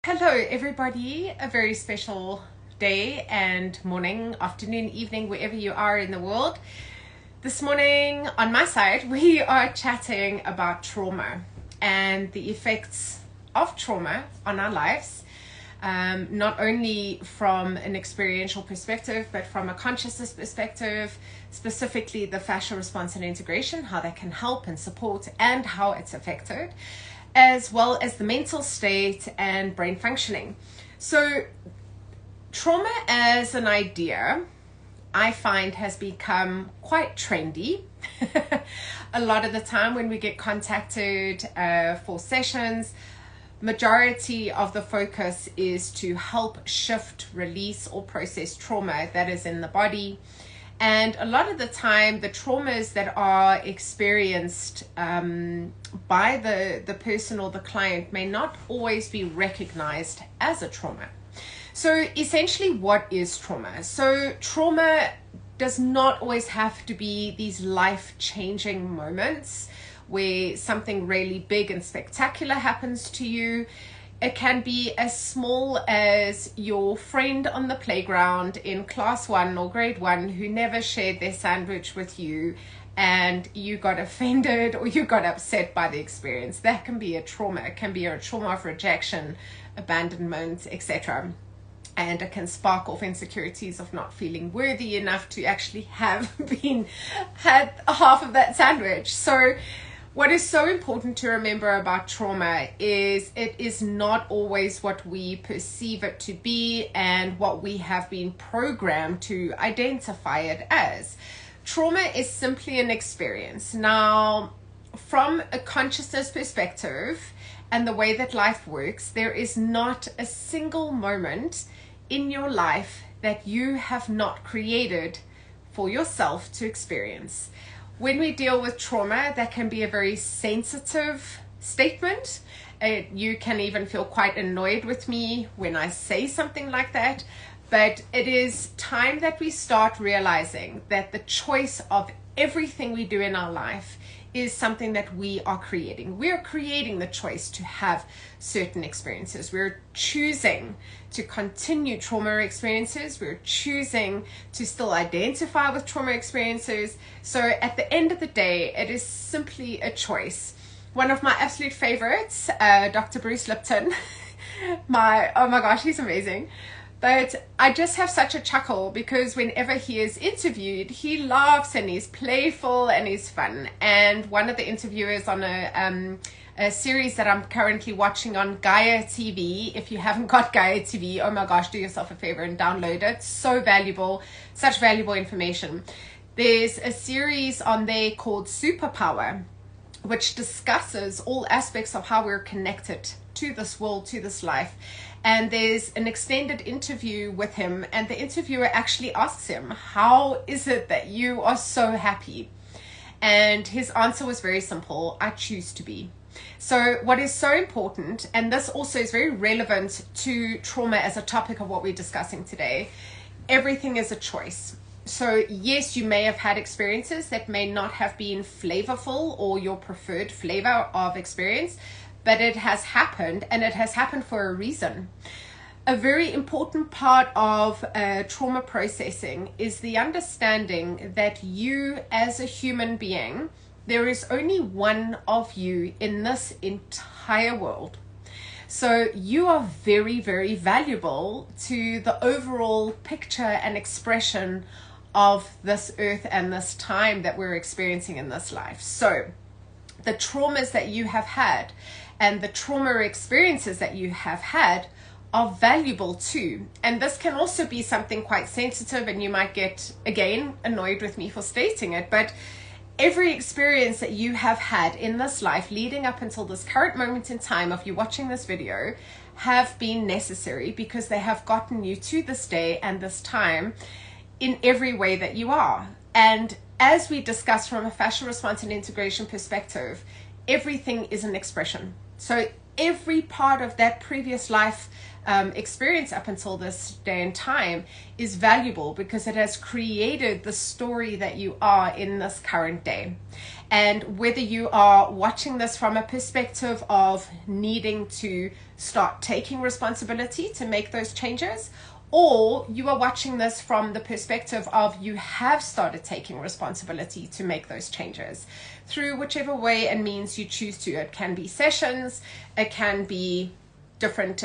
Hello everybody, a very special day and morning, afternoon, evening, wherever you are in the world. This morning on my side, we are chatting about trauma and the effects of trauma on our lives, not only from an experiential perspective, but from a consciousness perspective, specifically the fascia response and integration, how that can help and support and how it's affected, as well as the mental state and brain functioning. So trauma as an idea, I find, has become quite trendy. A lot of the time when we get contacted for sessions, majority of the focus is to help shift, release, or process trauma that is in the body. And a lot of the time, the traumas that are experienced by the person or the client may not always be recognized as a trauma. So essentially, what is trauma? So trauma does not always have to be these life-changing moments where something really big and spectacular happens to you. It can be as small as your friend on the playground in class 1 or grade 1 who never shared their sandwich with you and you got offended or you got upset by the experience. That can be a trauma. It can be a trauma of rejection, abandonment, etc. And it can spark off insecurities of not feeling worthy enough to actually have had half of that sandwich. So what is so important to remember about trauma is it is not always what we perceive it to be and what we have been programmed to identify it as. Trauma is simply an experience. Now, from a consciousness perspective and the way that life works, there is not a single moment in your life that you have not created for yourself to experience. When we deal with trauma, that can be a very sensitive statement. You can even feel quite annoyed with me when I say something like that. But it is time that we start realizing that the choice of everything we do in our life is something that we are creating. We're creating the choice to have certain experiences. We're choosing to continue trauma experiences. We're choosing to still identify with trauma experiences. So at the end of the day, it is simply a choice. One of my absolute favorites, Dr. Bruce Lipton, oh my gosh, he's amazing. But I just have such a chuckle because whenever he is interviewed, he laughs and he's playful and he's fun. And one of the interviewers on a series that I'm currently watching on Gaia TV, if you haven't got Gaia TV, oh my gosh, do yourself a favor and download it. So valuable, such valuable information. There's a series on there called Superpower, which discusses all aspects of how we're connected to this world, to this life. And there's an extended interview with him, and the interviewer actually asks him, how is it that you are so happy? And his answer was very simple: I choose to be. So what is so important, and this also is very relevant to trauma as a topic of what we're discussing today, everything is a choice. So yes, you may have had experiences that may not have been flavorful or your preferred flavor of experience, but it has happened, and it has happened for a reason. A very important part of trauma processing is the understanding that you as a human being, there is only one of you in this entire world. So you are very, very valuable to the overall picture and expression of this earth and this time that we're experiencing in this life. So the traumas that you have had and the trauma experiences that you have had are valuable too. And this can also be something quite sensitive, and you might get, again, annoyed with me for stating it, but every experience that you have had in this life leading up until this current moment in time of you watching this video have been necessary because they have gotten you to this day and this time in every way that you are. And as we discussed from a fascia response and integration perspective, everything is an expression. So every part of that previous life experience up until this day and time is valuable because it has created the story that you are in this current day. And whether you are watching this from a perspective of needing to start taking responsibility to make those changes, or you are watching this from the perspective of you have started taking responsibility to make those changes, through whichever way and means you choose to. It can be sessions, it can be different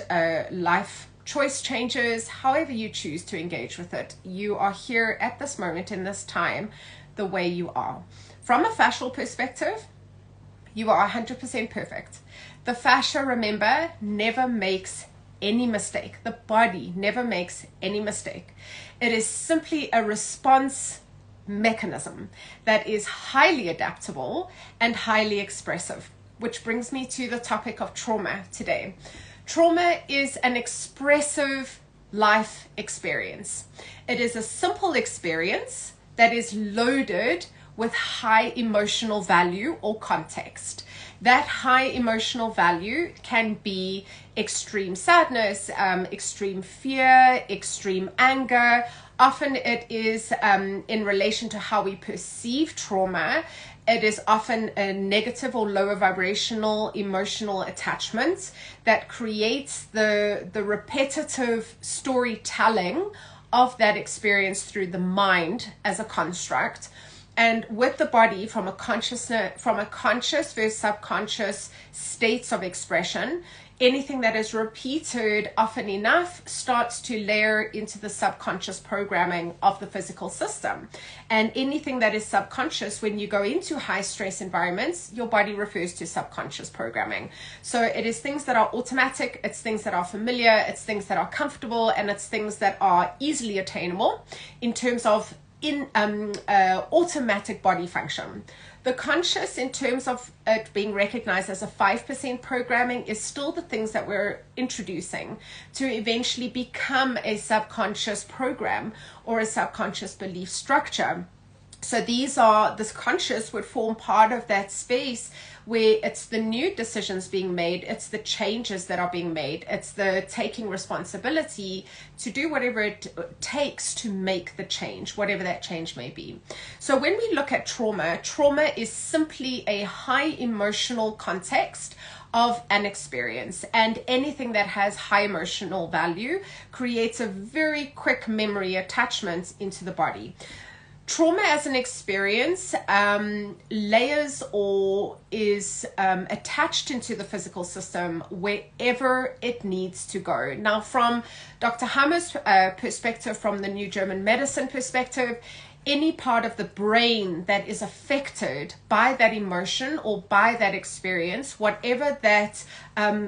life choice changes, however you choose to engage with it. You are here at this moment in this time the way you are. From a fascial perspective, you are 100% perfect. The fascia, remember, never makes any mistake. The body never makes any mistake. It is simply a response mechanism that is highly adaptable and highly expressive, which brings me to the topic of trauma today. Trauma is an expressive life experience. It is a simple experience that is loaded with high emotional value or context. That high emotional value can be extreme sadness, extreme fear, extreme anger. Often it is in relation to how we perceive trauma. It is often a negative or lower vibrational emotional attachment that creates the repetitive storytelling of that experience through the mind as a construct. And with the body, from a conscious versus subconscious states of expression, anything that is repeated often enough starts to layer into the subconscious programming of the physical system. And anything that is subconscious, when you go into high stress environments, your body refers to subconscious programming. So it is things that are automatic, it's things that are familiar, it's things that are comfortable, and it's things that are easily attainable in terms of automatic body function. The conscious, in terms of it being recognized as a 5% programming, is still the things that we're introducing to eventually become a subconscious program or a subconscious belief structure. So this conscious would form part of that space where it's the new decisions being made, it's the changes that are being made, it's the taking responsibility to do whatever it takes to make the change, whatever that change may be. So when we look at trauma is simply a high emotional context of an experience, and anything that has high emotional value creates a very quick memory attachment into the body. Trauma as an experience layers or is attached into the physical system wherever it needs to go. Now, from Dr. Hammer's perspective, from the New German Medicine perspective, any part of the brain that is affected by that emotion or by that experience, whatever that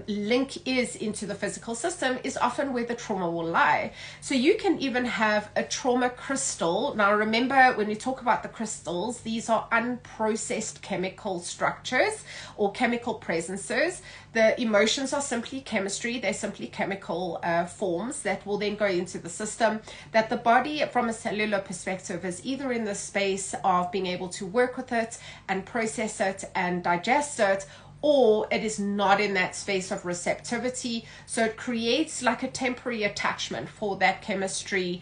link is into the physical system, is often where the trauma will lie. So you can even have a trauma crystal. Now remember, when we talk about the crystals, these are unprocessed chemical structures or chemical presences. The emotions are simply chemistry. They're simply chemical forms that will then go into the system, that the body from a cellular perspective is either in the space of being able to work with it and process it and digest it, or it is not in that space of receptivity. So it creates like a temporary attachment for that chemistry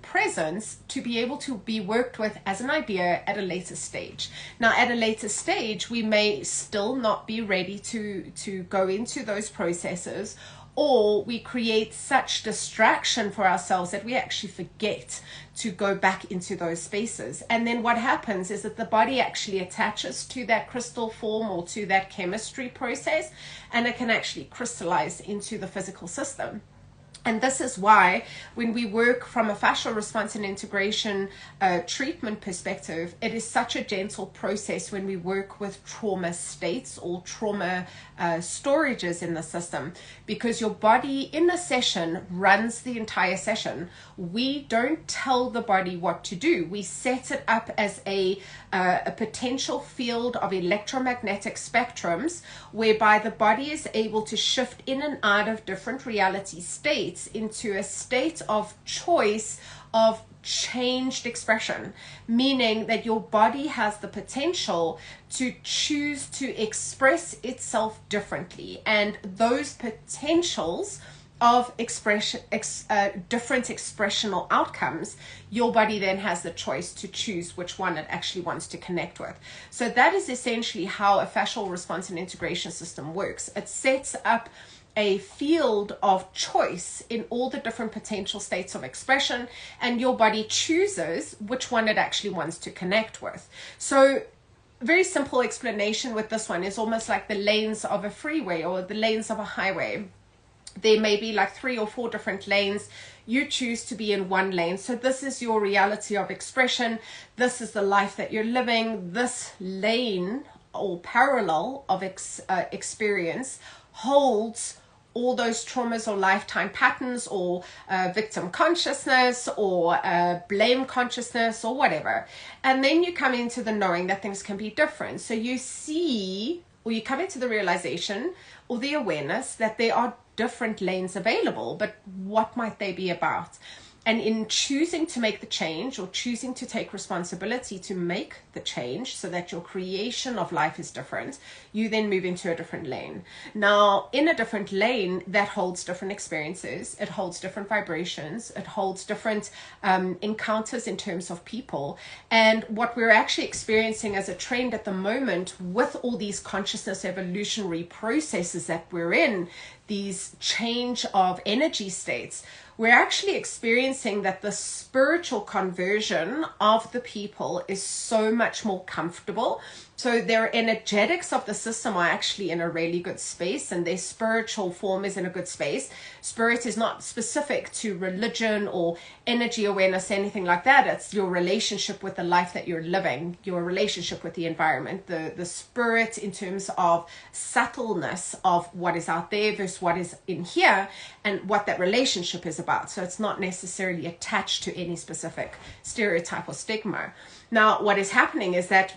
presence to be able to be worked with as an idea at a later stage. Now, at a later stage, we may still not be ready to go into those processes, or we create such distraction for ourselves that we actually forget to go back into those spaces. And then what happens is that the body actually attaches to that crystal form or to that chemistry process, and it can actually crystallize into the physical system. And this is why when we work from a fascial response and integration treatment perspective, it is such a gentle process when we work with trauma states or trauma storages in the system, because your body in a session runs the entire session. We don't tell the body what to do. We set it up as a potential field of electromagnetic spectrums whereby the body is able to shift in and out of different reality states into a state of choice of changed expression, meaning that your body has the potential to choose to express itself differently. And those potentials of expression, different expressional outcomes, your body then has the choice to choose which one it actually wants to connect with. So that is essentially how a fascial response and integration system works. It sets up a field of choice in all the different potential states of expression, and your body chooses which one it actually wants to connect with. So very simple explanation with this one is almost like the lanes of a freeway or the lanes of a highway. There may be like 3 or 4 different lanes. You choose to be in one lane. So this is your reality of expression. This is the life that you're living. This lane or parallel of experience holds all those traumas or lifetime patterns or victim consciousness or blame consciousness or whatever. And then you come into the knowing that things can be different. So you see, or you come into the realization or the awareness that there are different lanes available, but what might they be about? And in choosing to make the change or choosing to take responsibility to make the change so that your creation of life is different, you then move into a different lane. Now, in a different lane, that holds different experiences. It holds different vibrations. It holds different encounters in terms of people. And what we're actually experiencing as a trend at the moment with all these consciousness evolutionary processes that we're in, these change of energy states, we're actually experiencing that the spiritual conversion of the people is so much more comfortable. So their energetics of the system are actually in a really good space, and their spiritual form is in a good space. Spirit is not specific to religion or energy awareness, anything like that. It's your relationship with the life that you're living, your relationship with the environment, the spirit in terms of subtleness of what is out there versus what is in here and what that relationship is about. So it's not necessarily attached to any specific stereotype or stigma. Now, what is happening is that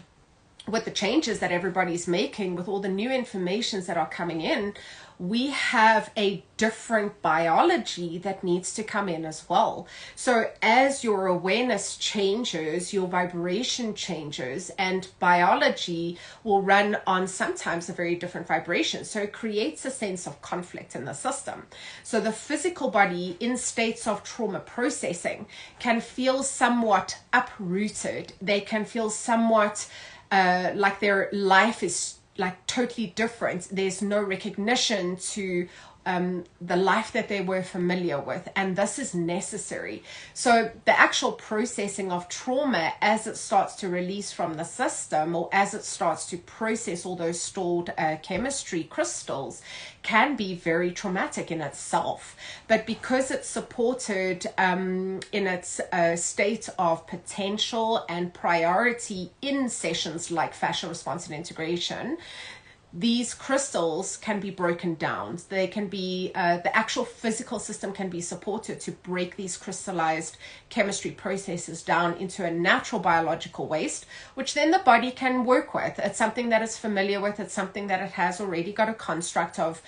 with the changes that everybody's making, with all the new informations that are coming in, we have a different biology that needs to come in as well. So as your awareness changes, your vibration changes, and biology will run on sometimes a very different vibration. So it creates a sense of conflict in the system. So the physical body in states of trauma processing can feel somewhat uprooted. They can feel somewhat like their life is like totally different. There's no recognition to the life that they were familiar with, and this is necessary. So the actual processing of trauma, as it starts to release from the system, or as it starts to process all those stored chemistry crystals, can be very traumatic in itself. But because it's supported in its state of potential and priority in sessions like fascia response and integration, these crystals can be broken down. They can be, the actual physical system can be supported to break these crystallized chemistry processes down into a natural biological waste, which then the body can work with. It's something that it's familiar with. It's something that it has already got a construct of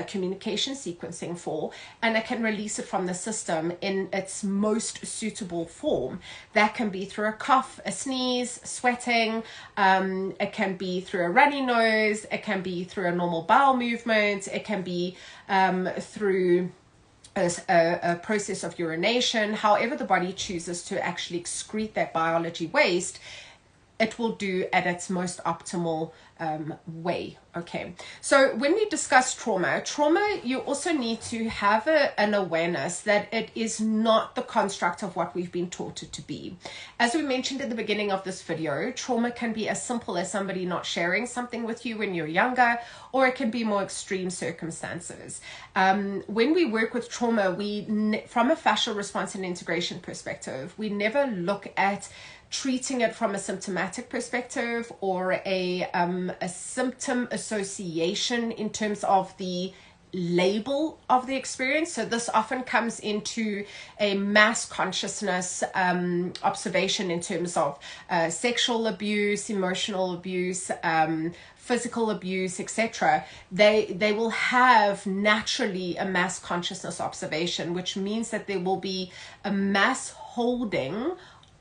communication sequencing for, and it can release it from the system in its most suitable form. That can be through a cough, a sneeze, sweating. It can be through a runny nose. It can be through a normal bowel movement. It can be through a process of urination. However the body chooses to actually excrete that biology waste, it will do at its most optimal way. Okay, so when we discuss trauma, you also need to have an awareness that it is not the construct of what we've been taught it to be. As we mentioned at the beginning of this video, trauma can be as simple as somebody not sharing something with you when you're younger, or it can be more extreme circumstances. When we work with trauma, from a fascial response and integration perspective, we never look at treating it from a symptomatic perspective or a symptom association in terms of the label of the experience. So this often comes into a mass consciousness observation in terms of sexual abuse, emotional abuse, physical abuse, etc. They will have naturally a mass consciousness observation, which means that there will be a mass holding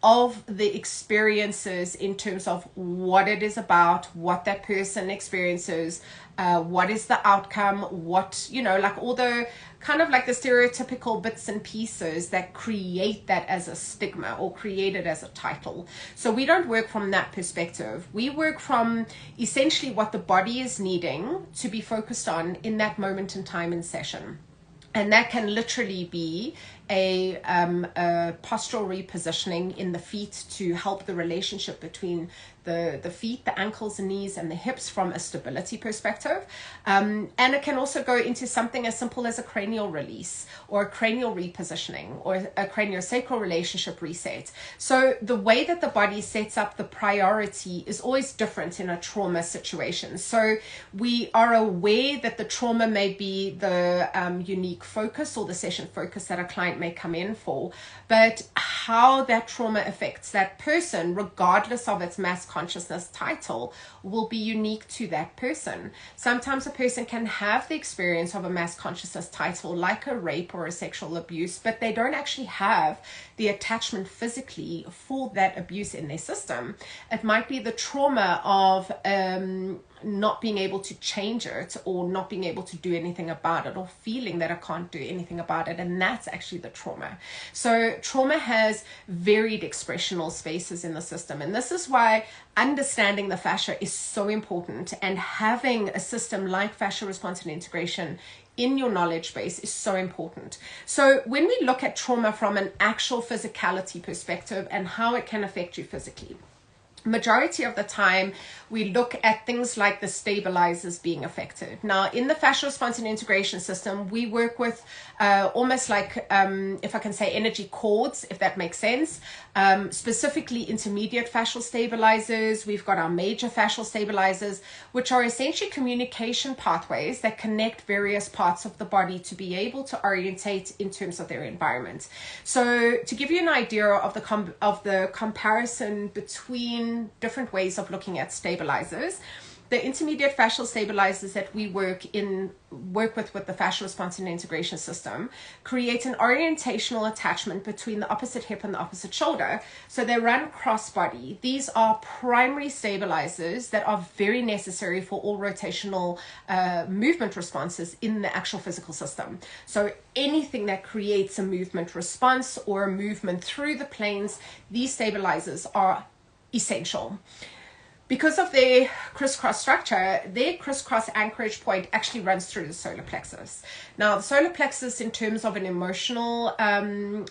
of the experiences in terms of what it is about, what that person experiences, what is the outcome, what, like all the kind of like the stereotypical bits and pieces that create that as a stigma or create it as a title. So we don't work from that perspective. We work from essentially what the body is needing to be focused on in that moment in time in session. And that can literally be a postural repositioning in the feet to help the relationship between the feet, the ankles and knees and the hips from a stability perspective. And it can also go into something as simple as a cranial release or a cranial repositioning or a craniosacral relationship reset. So the way that the body sets up the priority is always different in a trauma situation. So we are aware that the trauma may be the unique focus or the session focus that a client may come in for, but how that trauma affects that person, regardless of its mass consciousness title, will be unique to that person. Sometimes a person can have the experience of a mass consciousness title like a rape or a sexual abuse, but they don't actually have the attachment physically for that abuse in their system. It might be the trauma of not being able to change it or not being able to do anything about it or feeling that I can't do anything about it, and that's actually the trauma. So trauma has varied expressional spaces in the system, and this is why understanding the fascia is so important, and having a system like fascia response and integration in your knowledge base is so important. So when we look at trauma from an actual physicality perspective and how it can affect you physically, majority of the time we look at things like the stabilizers being affected. Now in the fascial response and integration system, we work with almost like if I can say energy cords, if that makes sense, specifically intermediate fascial stabilizers. We've got our major fascial stabilizers, which are essentially communication pathways that connect various parts of the body to be able to orientate in terms of their environment. So to give you an idea of the comparison between different ways of looking at stabilizers, the intermediate fascial stabilizers that we work with the fascial response and integration system create an orientational attachment between the opposite hip and the opposite shoulder. So they run cross body. These are primary stabilizers that are very necessary for all rotational movement responses in the actual physical system. So anything that creates a movement response or a movement through the planes, these stabilizers are essential. Because of their crisscross structure, their crisscross anchorage point actually runs through the solar plexus. Now, the solar plexus, in terms of an emotional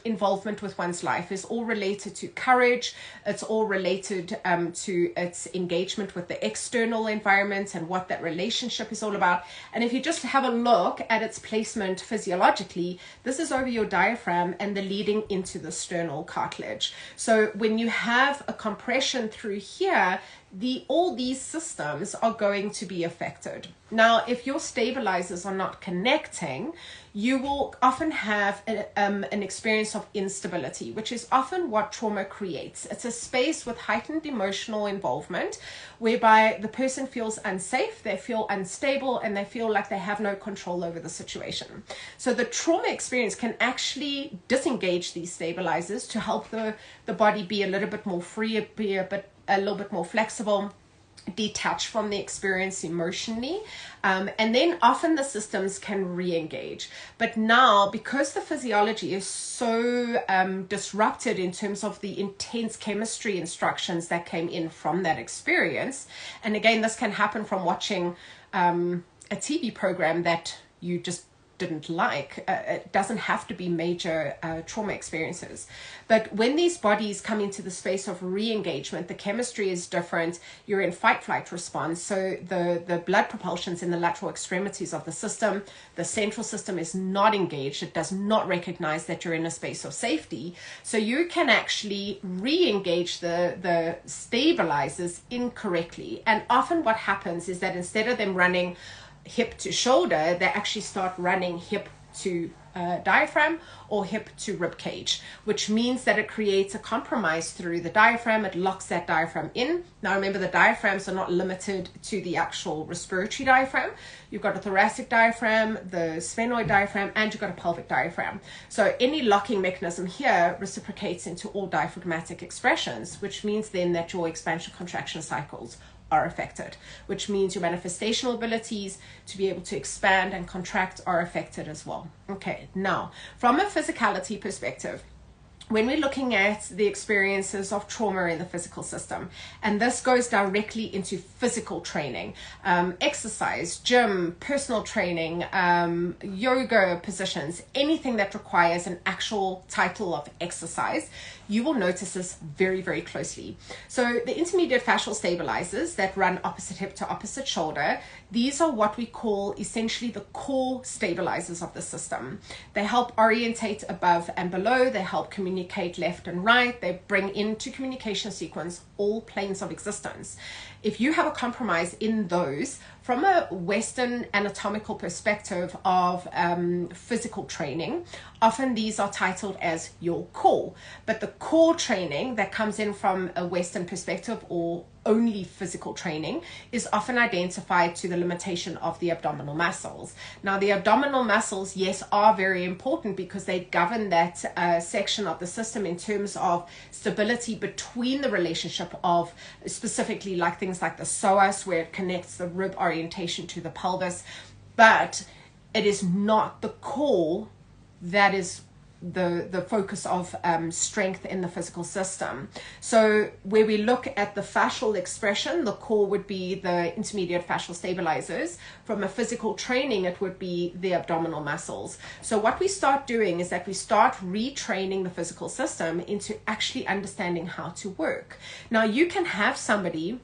involvement with one's life, is all related to courage. It's all related to its engagement with the external environment and what that relationship is all about. And if you just have a look at its placement physiologically, this is over your diaphragm and the leading into the sternal cartilage. So when you have a compression through here, all these systems are going to be affected. Now, if your stabilizers are not connecting, you will often have an experience of instability, which is often what trauma creates. It's a space with heightened emotional involvement whereby the person feels unsafe, they feel unstable, and they feel like they have no control over the situation. So the trauma experience can actually disengage these stabilizers to help the body be a little bit more free, be a little bit more flexible, detach from the experience emotionally, and then often the systems can re-engage. But now, because the physiology is so disrupted in terms of the intense chemistry instructions that came in from that experience, and again, this can happen from watching a TV program that you just didn't like. It doesn't have to be major trauma experiences. But when these bodies come into the space of re-engagement, the chemistry is different. You're in fight-flight response. So the blood propulsion's in the lateral extremities of the system. The central system is not engaged. It does not recognize that you're in a space of safety. So you can actually re-engage the stabilizers incorrectly. And often what happens is that instead of them running hip to shoulder, they actually start running hip to diaphragm or hip to rib cage, which means that it creates a compromise through the diaphragm. It locks that diaphragm in. Now remember, the diaphragms are not limited to the actual respiratory diaphragm. You've got a thoracic diaphragm, the sphenoid diaphragm, and you've got a pelvic diaphragm. So any locking mechanism here reciprocates into all diaphragmatic expressions, which means then that your expansion contraction cycles are affected, which means your manifestational abilities to be able to expand and contract are affected as well. Okay, now from a physicality perspective, when we're looking at the experiences of trauma in the physical system, and this goes directly into physical training, exercise, gym, personal training, yoga positions, anything that requires an actual title of exercise, you will notice this very, very closely. So the intermediate fascial stabilizers that run opposite hip to opposite shoulder, these are what we call essentially the core stabilizers of the system. They help orientate above and below. They help communicate left and right. They bring into communication sequence all planes of existence. If you have a compromise in those, from a Western anatomical perspective of physical training, often these are titled as your core. But the core training that comes in from a Western perspective, or only physical training, is often identified to the limitation of the abdominal muscles. Now, the abdominal muscles, yes, are very important because they govern that section of the system in terms of stability between the relationship of specifically like things like the psoas, where it connects the rib orientation to the pelvis. But it is not the core that is the focus of strength in the physical system. So where we look at the fascial expression, the core would be the intermediate fascial stabilizers. From a physical training, it would be the abdominal muscles. So what we start doing is that we start retraining the physical system into actually understanding how to work. Now, you can have somebody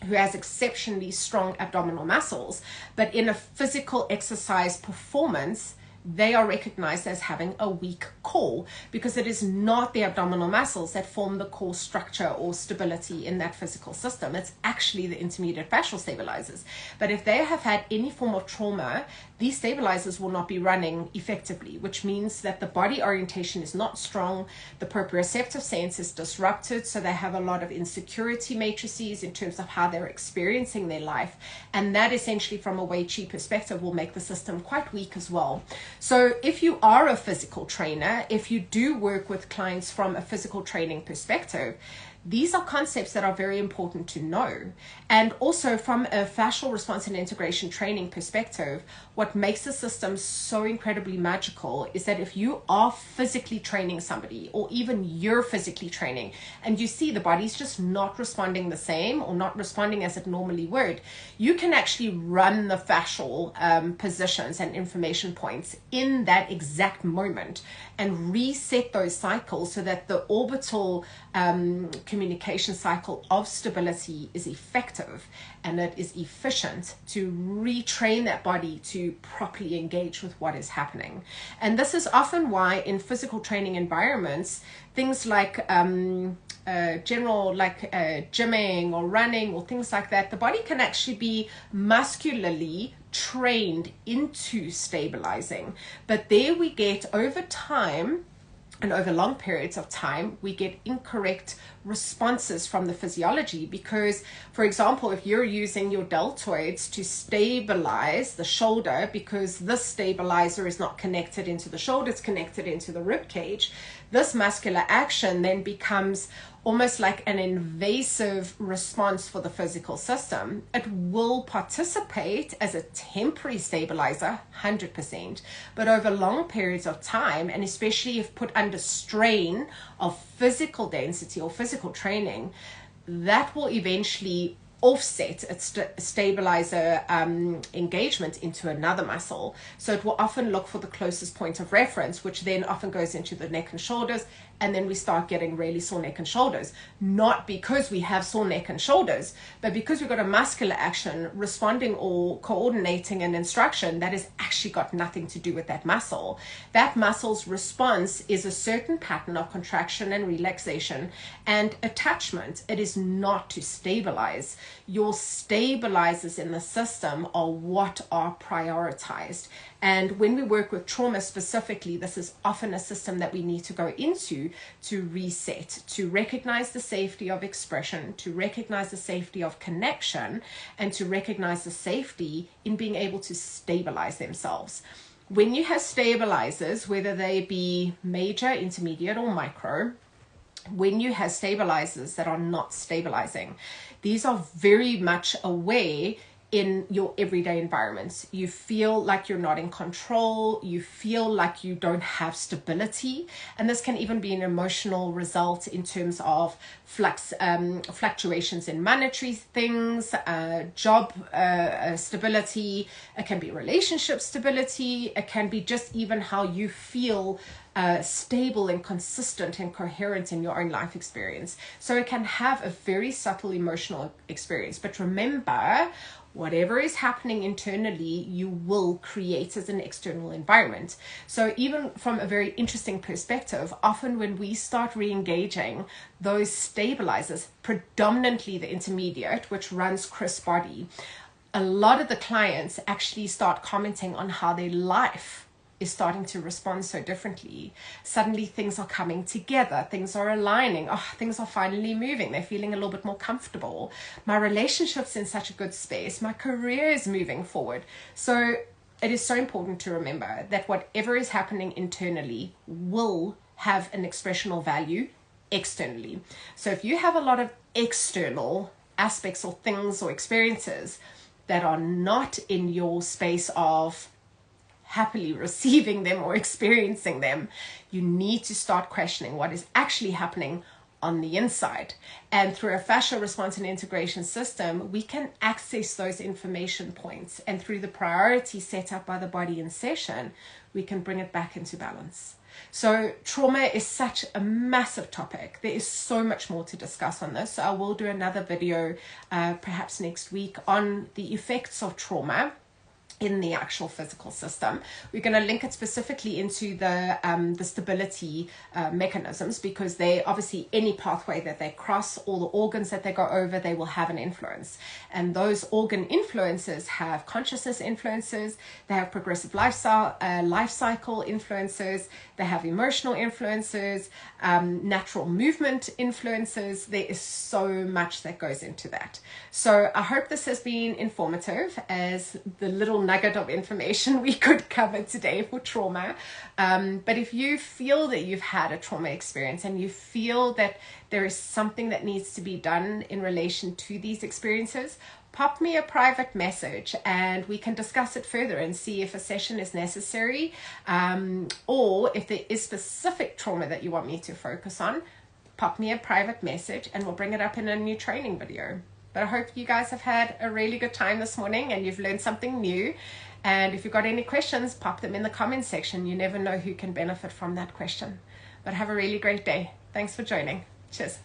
who has exceptionally strong abdominal muscles, but in a physical exercise performance, they are recognized as having a weak core, because it is not the abdominal muscles that form the core structure or stability in that physical system. It's actually the intermediate fascial stabilizers. But if they have had any form of trauma, these stabilizers will not be running effectively, which means that the body orientation is not strong, the proprioceptive sense is disrupted, so they have a lot of insecurity matrices in terms of how they're experiencing their life, and that essentially from a Wei Chi perspective will make the system quite weak as well. So if you are a physical trainer, if you do work with clients from a physical training perspective, these are concepts that are very important to know. And also from a fascial response and integration training perspective, what makes the system so incredibly magical is that if you are physically training somebody, or even you're physically training, and you see the body's just not responding the same or not responding as it normally would, you can actually run the fascial positions and information points in that exact moment and reset those cycles so that the orbital communication cycle of stability is effective and it is efficient to retrain that body to properly engage with what is happening. And this is often why in physical training environments, things like general gymming or running or things like that, the body can actually be muscularly trained into stabilizing. But there we get over time, and over long periods of time, we get incorrect responses from the physiology because, for example, if you're using your deltoids to stabilize the shoulder because this stabilizer is not connected into the shoulder, it's connected into the rib cage, this muscular action then becomes almost like an invasive response for the physical system. It will participate as a temporary stabilizer, 100%, but over long periods of time, and especially if put under strain of physical density or physical training, that will eventually offset its stabilizer engagement into another muscle. So it will often look for the closest point of reference, which then often goes into the neck and shoulders, and then we start getting really sore neck and shoulders, not because we have sore neck and shoulders, but because we've got a muscular action responding or coordinating an instruction that has actually got nothing to do with that muscle. That muscle's response is a certain pattern of contraction and relaxation and attachment. It is not to stabilize. your stabilizers in the system are what are prioritized. And when we work with trauma specifically, this is often a system that we need to go into to reset, to recognize the safety of expression, to recognize the safety of connection, and to recognize the safety in being able to stabilize themselves. When you have stabilizers, whether they be major, intermediate, or micro, when you have stabilizers that are not stabilizing, these are very much aware in your everyday environments. You feel like you're not in control, you feel like you don't have stability, and this can even be an emotional result in terms of fluctuations in monetary things, job stability, it can be relationship stability, it can be just even how you feel stable and consistent and coherent in your own life experience. So it can have a very subtle emotional experience. But remember, whatever is happening internally, you will create as an external environment. So even from a very interesting perspective, often when we start re-engaging those stabilizers, predominantly the intermediate, which runs Chris' body, a lot of the clients actually start commenting on how their life is starting to respond so differently. Suddenly things are coming together, things are aligning, things are finally moving, they're feeling a little bit more comfortable. My relationship's in such a good space, my career is moving forward. So it is so important to remember that whatever is happening internally will have an expressional value externally. So if you have a lot of external aspects or things or experiences that are not in your space of happily receiving them or experiencing them, you need to start questioning what is actually happening on the inside. And through a fascia response and integration system, we can access those information points, and through the priority set up by the body in session, we can bring it back into balance. So trauma is such a massive topic. There is so much more to discuss on this. So I will do another video perhaps next week on the effects of trauma in the actual physical system. We're going to link it specifically into the stability mechanisms, because they obviously, any pathway that they cross, all the organs that they go over, they will have an influence. And those organ influences have consciousness influences, they have progressive life cycle influences, they have emotional influences, natural movement influences. There is so much that goes into that. So I hope this has been informative as the little nugget of information we could cover today for trauma. But if you feel that you've had a trauma experience and you feel that there is something that needs to be done in relation to these experiences, pop me a private message and we can discuss it further and see if a session is necessary, or if there is specific trauma that you want me to focus on. Pop me a private message and we'll bring it up in a new training video. But I hope you guys have had a really good time this morning and you've learned something new. And if you've got any questions, pop them in the comment section. You never know who can benefit from that question. But have a really great day. Thanks for joining. Cheers.